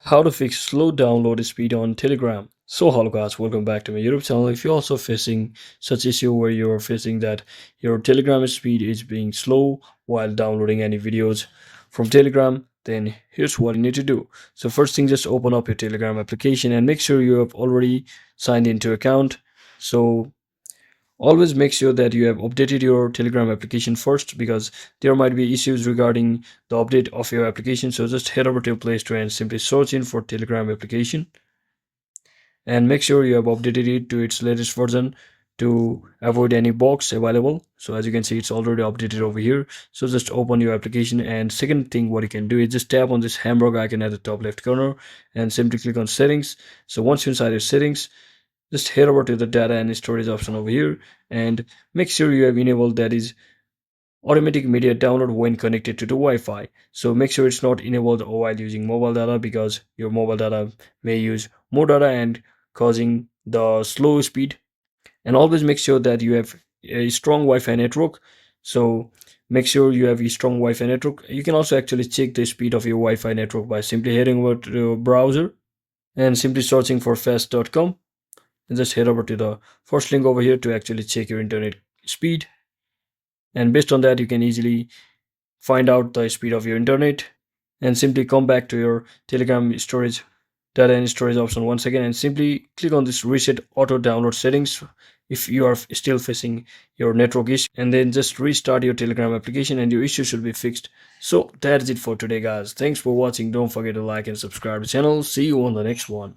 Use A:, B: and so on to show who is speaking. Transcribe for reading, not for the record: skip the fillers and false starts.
A: How to fix slow download speed on Telegram. So hello guys, welcome back to my YouTube channel. If you're also facing such issue where you're facing that your Telegram speed is being slow while downloading any videos from Telegram, then here's what you need to do. So first thing, just open up your Telegram application and make sure you have already signed into account. So always make sure that you have updated your Telegram application first, because there might be issues regarding the update of your application. So just head over to your Play Store and simply search in for Telegram application and make sure you have updated it to its latest version to avoid any bugs available. So as you can see, it's already updated over here. So just open your application, and second thing what you can do is just tap on this hamburger icon at the top left corner and simply click on settings. So once you're inside your settings, just head over to the data and storage option over here and make sure you have enabled that is automatic media download when connected to the Wi-Fi. So make sure it's not enabled while using mobile data, because your mobile data may use more data and causing the slow speed. And always make sure that you have a strong Wi-Fi network. So make sure you have a strong Wi-Fi network. You can also actually check the speed of your Wi-Fi network by simply heading over to your browser and simply searching for fast.com, and just head over to the first link over here to actually check your internet speed. And based on that, you can easily find out the speed of your internet, and simply come back to your Telegram storage data and storage option once again and simply click on this reset auto download settings if you are still facing your network issue, and then just restart your Telegram application and your issue should be fixed. So that's it for today guys. Thanks for watching. Don't forget to like and subscribe to the channel. See you on the next one.